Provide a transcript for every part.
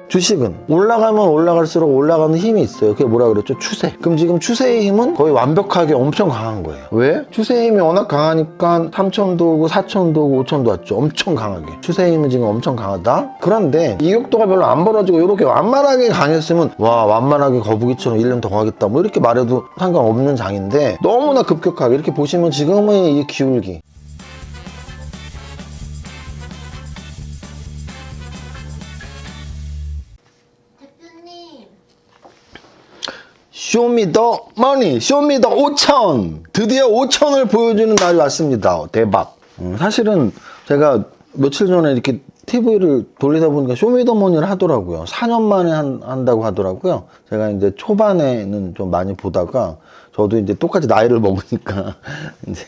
주식은 올라가면 올라갈수록 올라가는 힘이 있어요. 그게 뭐라 그랬죠? 추세. 그럼 지금 추세의 힘은 거의 완벽하게 엄청 강한 거예요. 왜? 추세의 힘이 워낙 강하니까 3천도 오고 4천도 오고 5천도 왔죠. 엄청 강하게. 추세의 힘은 지금 엄청 강하다. 그런데 이격도가 별로 안 벌어지고 이렇게 완만하게 강했으면 와 완만하게 거북이처럼 1년 더 가겠다 뭐 이렇게 말해도 상관없는 장인데 너무나 급격하게 이렇게 보시면 지금의 이 기울기 쇼미더머니, 쇼미더 5천! 드디어 5천을 보여주는 날이 왔습니다. 대박. 사실은 제가 며칠 전에 이렇게 TV를 돌리다 보니까 쇼미더머니를 하더라고요. 4년 만에 한다고 하더라고요. 제가 이제 초반에는 좀 많이 보다가 저도 이제 똑같이 나이를 먹으니까 이제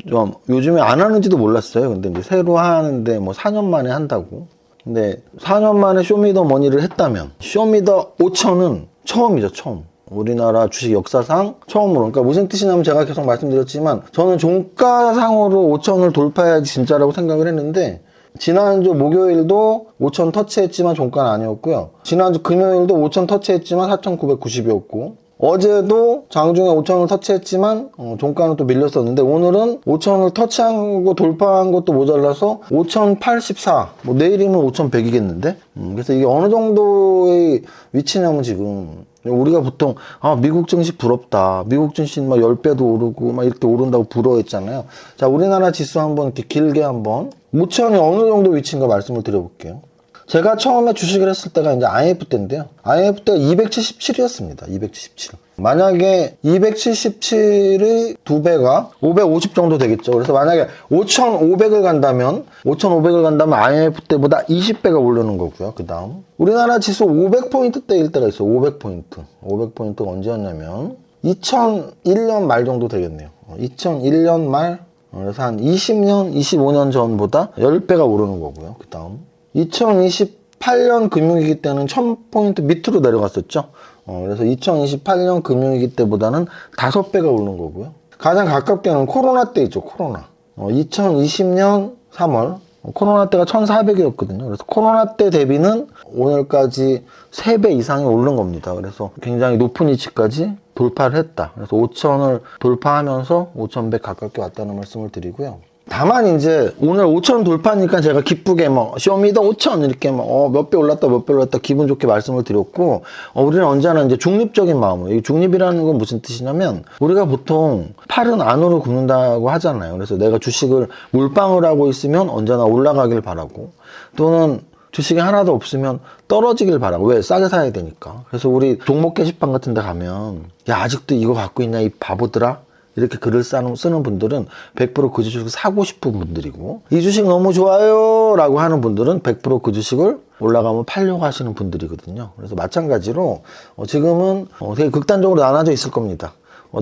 좀 요즘에 안 하는지도 몰랐어요. 근데 이제 새로 하는데 뭐 4년 만에 한다고. 근데 4년 만에 쇼미더머니를 했다면 쇼미더 5천은 처음이죠, 처음. 우리나라 주식 역사상 처음으로. 그러니까 무슨 뜻이냐면 제가 계속 말씀드렸지만 저는 종가상으로 5천을 돌파해야지 진짜라고 생각을 했는데 지난주 목요일도 5천 터치했지만 종가는 아니었고요. 지난주 금요일도 5천 터치했지만 4,990이었고 어제도 장중에 5천을 터치했지만 종가는 또 밀렸었는데 오늘은 5천을 터치한 거 돌파한 것도 모자라서 5,084 뭐 내일이면 5,100이겠는데 그래서 이게 어느 정도의 위치냐면 지금 우리가 보통 미국 증시 부럽다. 미국 증시 막 10배도 오르고 막 이렇게 오른다고 부러워했잖아요. 자, 우리나라 지수 한번 이렇게 길게 한번 5천이 어느 정도 위치인가 말씀을 드려볼게요. 제가 처음에 주식을 했을 때가 이제 IMF 때인데요. IMF 때가 277이었습니다. 277. 만약에 277의 2배가 550 정도 되겠죠. 그래서 만약에 5,500을 간다면 IMF 때보다 20배가 오르는 거고요. 그 다음 우리나라 지수 500포인트대일 때가 있어요. 500포인트. 500포인트가 언제였냐면 2001년 말 정도 되겠네요. 2001년 말 그래서 한 20년, 25년 전보다 10배가 오르는 거고요. 그 다음 2028년 금융위기 때는 1000포인트 밑으로 내려갔었죠. 그래서 2028년 금융위기 때보다는 5배가 오르는 거고요. 가장 가깝게는 코로나 때 있죠, 코로나. 2020년 3월. 코로나 때가 1,400이었거든요. 그래서 코로나 때 대비는 오늘까지 3배 이상이 오른 겁니다. 그래서 굉장히 높은 위치까지 돌파를 했다. 그래서 5천을 돌파하면서 5,100 가깝게 왔다는 말씀을 드리고요. 다만 이제 오늘 5천 돌파니까 제가 기쁘게 뭐 쇼미더 5천 이렇게 몇 배 올랐다 몇 배 올랐다 기분 좋게 말씀을 드렸고 우리는 언제나 이제 중립적인 마음으로. 이 중립이라는 건 무슨 뜻이냐면 우리가 보통 팔은 안으로 굽는다고 하잖아요. 그래서 내가 주식을 몰빵을 하고 있으면 언제나 올라가길 바라고 또는 주식이 하나도 없으면 떨어지길 바라고. 왜? 싸게 사야 되니까. 그래서 우리 종목 게시판 같은 데 가면 야 아직도 이거 갖고 있냐 이 바보들아 이렇게 글을 쓰는 분들은 100% 그 주식을 사고 싶은 분들이고 이 주식 너무 좋아요 라고 하는 분들은 100% 그 주식을 올라가면 팔려고 하시는 분들이거든요. 그래서 마찬가지로 지금은 되게 극단적으로 나눠져 있을 겁니다.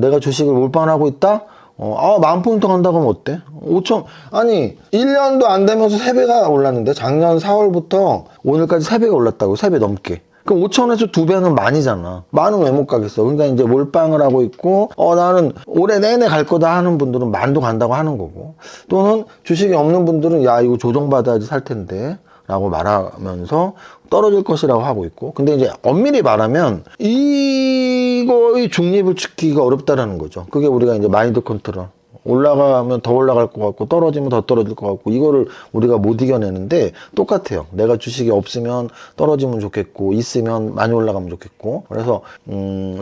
내가 주식을 몰빵하고 있다? 10,000포인트 간다고 하면 어때? 5천, 아니 1년도 안 되면서 3배가 올랐는데 작년 4월부터 오늘까지 3배가 올랐다고. 3배 넘게. 그럼 5천에서 2배는 만이잖아. 만은 왜 못 가겠어? 그러니까 이제 몰빵을 하고 있고, 나는 올해 내내 갈 거다 하는 분들은 만도 간다고 하는 거고, 또는 주식이 없는 분들은 야, 이거 조정받아야지 살 텐데, 라고 말하면서 떨어질 것이라고 하고 있고, 근데 이제 엄밀히 말하면, 이거의 중립을 지키기가 어렵다라는 거죠. 그게 우리가 이제 마인드 컨트롤. 올라가면 더 올라갈 것 같고 떨어지면 더 떨어질 것 같고 이거를 우리가 못 이겨내는데 똑같아요. 내가 주식이 없으면 떨어지면 좋겠고 있으면 많이 올라가면 좋겠고 그래서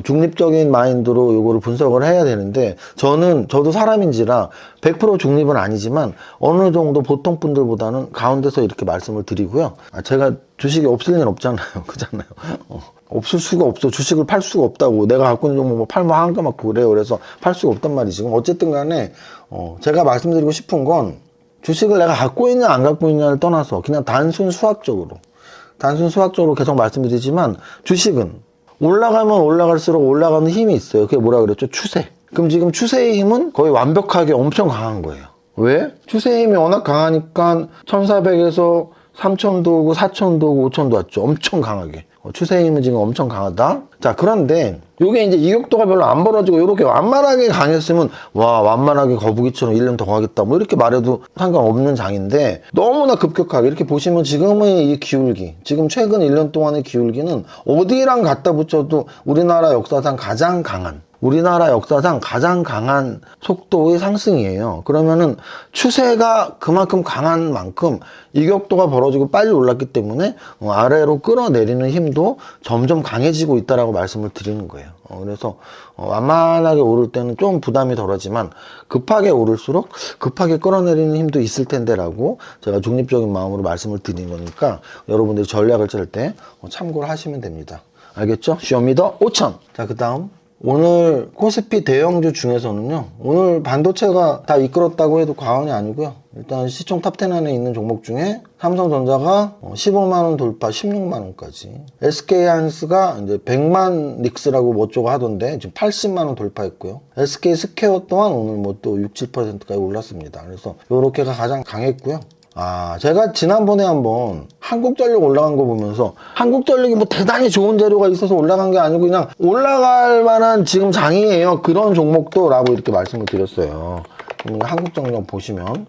중립적인 마인드로 이거를 분석을 해야 되는데 저도 사람인지라 100% 중립은 아니지만 어느 정도 보통 분들보다는 가운데서 이렇게 말씀을 드리고요. 제가 주식이 없을 리는 없잖아요. 그잖아요. 없을 수가 없어. 주식을 팔 수가 없다고. 내가 갖고 있는 종목 뭐 팔면 한가 막 그래요. 그래서 팔 수가 없단 말이지. 어쨌든 간에, 제가 말씀드리고 싶은 건 주식을 내가 갖고 있냐 안 갖고 있냐를 떠나서 그냥 단순 수학적으로 계속 말씀드리지만 주식은 올라가면 올라갈수록 올라가는 힘이 있어요. 그게 뭐라 그랬죠? 추세. 그럼 지금 추세의 힘은 거의 완벽하게 엄청 강한 거예요. 왜? 추세의 힘이 워낙 강하니까 1,400에서 3천도 오고 4천도 오고 5천도 왔죠. 엄청 강하게. 추세 힘은 지금 엄청 강하다. 자, 그런데 요게 이제 이격도가 별로 안 벌어지고 이렇게 완만하게 강했으면 와, 완만하게 거북이처럼 1년 더 가겠다 뭐 이렇게 말해도 상관없는 장인데 너무나 급격하게 이렇게 보시면 지금의 이 기울기, 지금 최근 1년 동안의 기울기는 어디랑 갖다 붙여도 우리나라 역사상 가장 강한, 우리나라 역사상 가장 강한 속도의 상승이에요. 그러면은 추세가 그만큼 강한 만큼 이격도가 벌어지고 빨리 올랐기 때문에 아래로 끌어내리는 힘도 점점 강해지고 있다라고 말씀을 드리는 거예요. 그래서 완만하게 오를 때는 좀 부담이 덜하지만 급하게 오를수록 급하게 끌어내리는 힘도 있을 텐데라고 제가 중립적인 마음으로 말씀을 드리는 거니까 여러분들이 전략을 짤 때 참고를 하시면 됩니다. 알겠죠? 쇼미더 5천. 자, 그 다음 오늘 코스피 대형주 중에서는요, 오늘 반도체가 다 이끌었다고 해도 과언이 아니고요. 일단 시총 탑10 안에 있는 종목 중에 삼성전자가 15만원 돌파 16만원까지, SK하이닉스가 이제 100만 닉스라고 뭐쩌고 하던데 지금 80만원 돌파했고요. SK스퀘어 또한 오늘 뭐 또 6, 7%까지 올랐습니다. 그래서 요렇게가 가장 강했고요. 제가 지난번에 한번 한국전력 올라간 거 보면서 한국전력이 뭐 대단히 좋은 재료가 있어서 올라간 게 아니고 그냥 올라갈 만한 지금 장이에요. 그런 종목도 라고 이렇게 말씀을 드렸어요. 한국전력 보시면,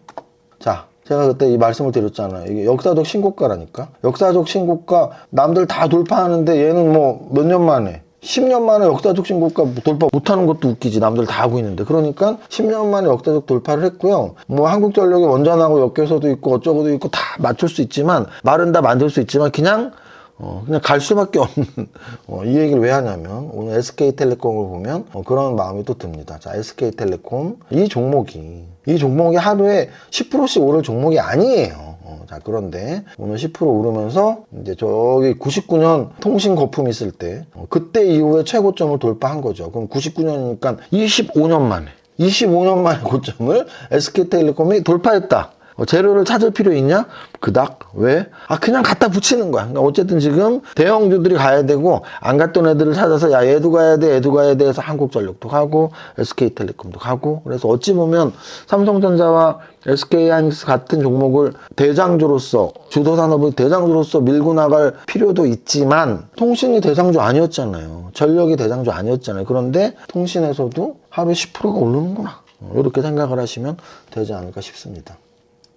자, 제가 그때 이 말씀을 드렸잖아요. 이게 역사적 신고가라니까. 역사적 신고가 남들 다 돌파하는데 얘는 뭐 몇 년 만에 10년 만에 역사적 신고가 돌파 못하는 것도 웃기지. 남들 다 하고 있는데. 그러니까 10년 만에 역사적 돌파를 했고요. 뭐 한국전력이 원전하고 엮여서도 있고 어쩌고도 있고 다 맞출 수 있지만, 말은 다 만들 수 있지만 그냥 갈 수밖에 없는 이 얘기를 왜 하냐면 오늘 SK텔레콤을 보면 그런 마음이 또 듭니다. 자, SK텔레콤 이 종목이 하루에 10%씩 오를 종목이 아니에요. 자, 그런데 오늘 10% 오르면서 이제 저기 99년 통신 거품 있을 때 그때 이후에 최고점을 돌파한 거죠. 그럼 99년이니까 25년 만에 고점을 SK텔레콤이 돌파했다. 재료를 찾을 필요 있냐? 그닥. 왜? 그냥 갖다 붙이는 거야. 그러니까 어쨌든 지금 대형주들이 가야 되고 안 갔던 애들을 찾아서 야, 얘도 가야 돼 해서 한국전력도 가고 SK텔레콤도 가고. 그래서 어찌 보면 삼성전자와 SK하이닉스 같은 종목을 대장주로서, 주도산업의 대장주로서 밀고 나갈 필요도 있지만 통신이 대장주 아니었잖아요. 전력이 대장주 아니었잖아요. 그런데 통신에서도 하루에 10%가 오르는구나. 이렇게 생각을 하시면 되지 않을까 싶습니다.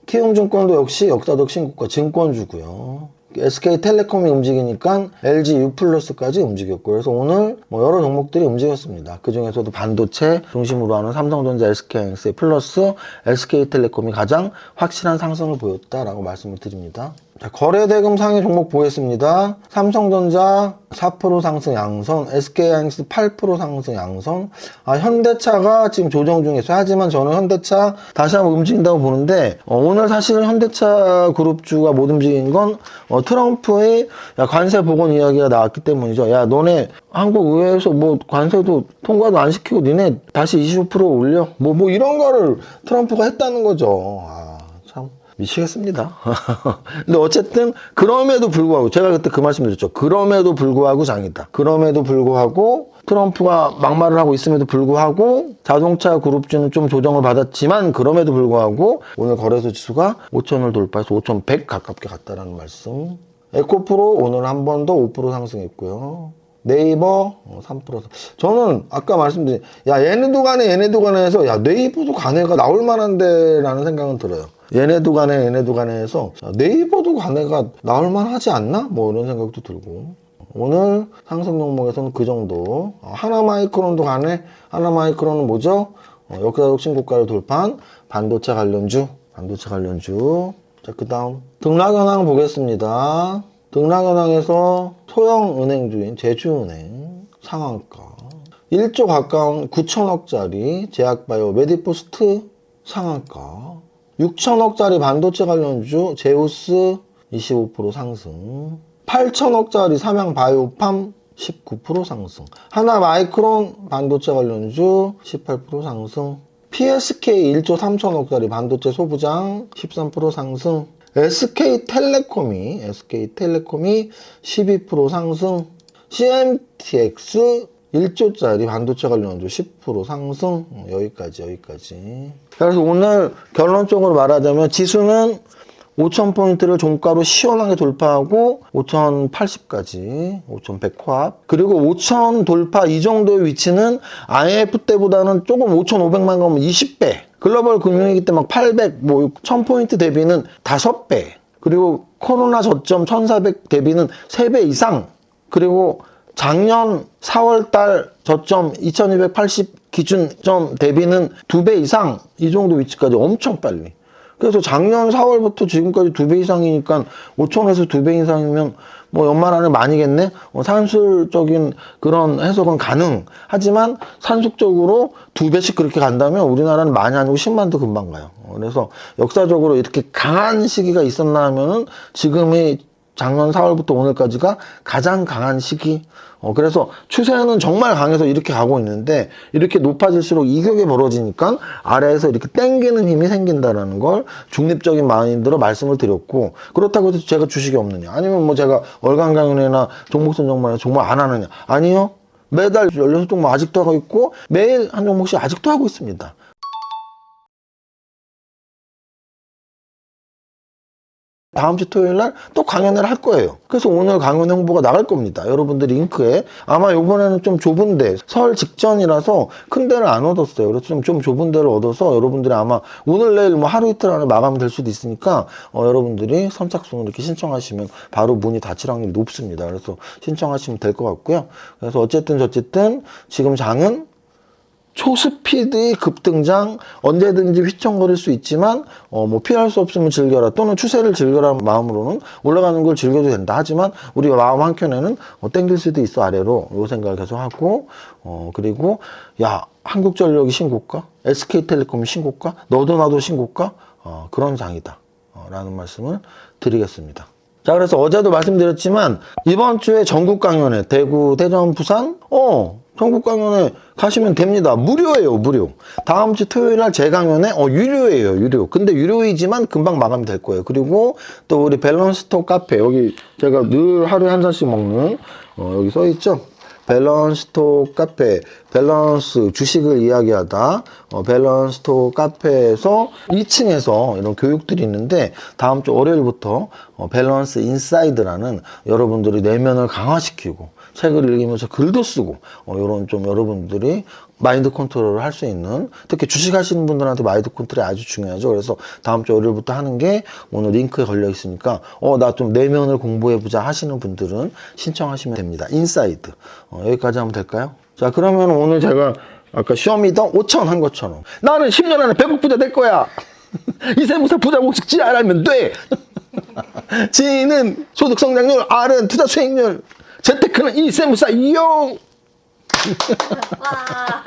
키움증권도 역시 역사적 신고가 증권주고요. SK텔레콤이 움직이니까 LG U+까지 움직였고, 그래서 오늘 뭐 여러 종목들이 움직였습니다. 그 중에서도 반도체 중심으로 하는 삼성전자, SK하이닉스 플러스 SK텔레콤이 가장 확실한 상승을 보였다라고 말씀을 드립니다. 자, 거래대금 상위 종목 보겠습니다. 삼성전자 4% 상승 양선, SK하이닉스 8% 상승 양선. 현대차가 지금 조정 중에 있어요. 하지만 저는 현대차 다시 한번 움직인다고 보는데, 오늘 사실은 현대차 그룹주가 못 움직인 건 트럼프의 관세 복원 이야기가 나왔기 때문이죠. 야, 너네 한국 의회에서 뭐 관세도 통과도 안 시키고 니네 다시 25% 올려? 뭐 이런 거를 트럼프가 했다는 거죠. 참 미치겠습니다. 근데 어쨌든 그럼에도 불구하고 제가 그때 그 말씀 드렸죠. 그럼에도 불구하고 장이다. 그럼에도 불구하고 트럼프가 막말을 하고 있음에도 불구하고 자동차 그룹주는 좀 조정을 받았지만 그럼에도 불구하고 오늘 거래소 지수가 5천을 돌파해서 5,100 가깝게 갔다라는 말씀. 에코프로 오늘 한 번 더 5% 상승했고요. 네이버 3%. 저는 아까 말씀드린 얘네도 가네 해서 네이버도 가네가 나올 만한데 라는 생각은 들어요. 얘네도 가네 해서 네이버도 가네가 나올 만하지 않나? 뭐 이런 생각도 들고. 오늘 상승 종목에서는 그 정도. 하나마이크론도 가네. 하나마이크론은 뭐죠? 역사적 신고가를 돌파한 반도체 관련주. 자, 그 다음 등락현황 보겠습니다. 등락현황에서 소형은행주인 제주은행 상한가 1조 가까운 9천억짜리 제약바이오 메디포스트 상한가, 6천억짜리 반도체 관련주 제우스 25% 상승, 8천억짜리 삼양바이오팜 19% 상승, 하나마이크론 반도체 관련주 18% 상승, PSK 1조 3천억짜리 반도체 소부장 13% 상승, SK텔레콤이 12% 상승, CMTX 1조짜리 반도체 관련주 10% 상승. 여기까지. 그래서 오늘 결론적으로 말하자면 지수는 5,000포인트를 종가로 시원하게 돌파하고 5,080까지 5,100 코앞. 그리고 5,000 돌파 이 정도의 위치는 IMF 때보다는 조금 5,500만 가면 20배. 글로벌 금융위기 때 막 800, 뭐 1,000포인트 대비는 5배. 그리고 코로나 저점 1,400 대비는 3배 이상. 그리고 작년 4월 달 저점 2280 기준점 대비는 2배 이상. 이 정도 위치까지 엄청 빨리. 그래서 작년 4월부터 지금까지 2배 이상이니까 5천에서 2배 이상이면 뭐 연말 안에 많이겠네? 산술적인 그런 해석은 가능. 하지만 산술적으로 2배씩 그렇게 간다면 우리나라는 많이 아니고 10만도 금방 가요. 그래서 역사적으로 이렇게 강한 시기가 있었나 하면은 지금이 작년 4월부터 오늘까지가 가장 강한 시기. 그래서 추세는 정말 강해서 이렇게 가고 있는데 이렇게 높아질수록 이격이 벌어지니까 아래에서 이렇게 당기는 힘이 생긴다라는 걸 중립적인 마인드로 말씀을 드렸고, 그렇다고 해서 제가 주식이 없느냐, 아니면 뭐 제가 월간 강연회나 종목 선정만에 정말 안 하느냐, 아니요. 매달 16종목 아직도 하고 있고 매일 한 종목씩 아직도 하고 있습니다. 다음 주 토요일 날 또 강연을 할 거예요. 그래서 오늘 강연 홍보가 나갈 겁니다. 여러분들 링크에. 아마 요번에는 좀 좁은데, 설 직전이라서 큰 데를 안 얻었어요. 그래서 좀 좁은 데를 얻어서 여러분들이 아마 오늘 내일 뭐 하루 이틀 안에 마감이 될 수도 있으니까 여러분들이 선착순으로 이렇게 신청하시면 바로 문이 닫힐 확률이 높습니다. 그래서 신청하시면 될 것 같고요. 그래서 어쨌든 저쨌든 지금 장은 초스피드의 급등장, 언제든지 휘청거릴 수 있지만 뭐 피할 수 없으면 즐겨라, 또는 추세를 즐겨라 마음으로는 올라가는 걸 즐겨도 된다. 하지만 우리 마음 한켠에는 땡길 수도 있어 아래로, 요 생각을 계속 하고, 그리고 야, 한국전력이 신고가, SK텔레콤이 신고가, 너도 나도 신고가, 그런 장이다 라는 말씀을 드리겠습니다. 자, 그래서 어제도 말씀드렸지만 이번 주에 전국 강연회, 대구, 대전, 부산 전국 강연회 가시면 됩니다. 무료예요, 무료. 다음 주 토요일 날 제 강연회 유료예요, 유료. 근데 유료이지만 금방 마감이 될 거예요. 그리고 또 우리 밸런스톡 카페, 여기 제가 늘 하루에 한 잔씩 먹는 여기 써 있죠? 밸런스톡 카페, 밸런스 주식을 이야기하다, 밸런스톡 카페에서 2층에서 이런 교육들이 있는데, 다음 주 월요일부터 밸런스 인사이드라는 여러분들이 내면을 강화시키고 책을 읽으면서 글도 쓰고 이런 좀 여러분들이 마인드 컨트롤을 할 수 있는, 특히 주식 하시는 분들한테 마인드 컨트롤이 아주 중요하죠. 그래서 다음 주 월요일부터 하는 게 오늘 링크에 걸려 있으니까 나 좀 내면을 공부해보자 하시는 분들은 신청하시면 됩니다. 인사이드. 여기까지 하면 될까요? 자, 그러면 오늘 제가 아까 쇼미더 5천 한 것처럼 나는 10년 안에 100억 부자 될 거야. 이세무사 부자 공식 G 알면 돼. G는 소득 성장률, R은 투자 수익률, 재테크는 이세무사 이용. 와.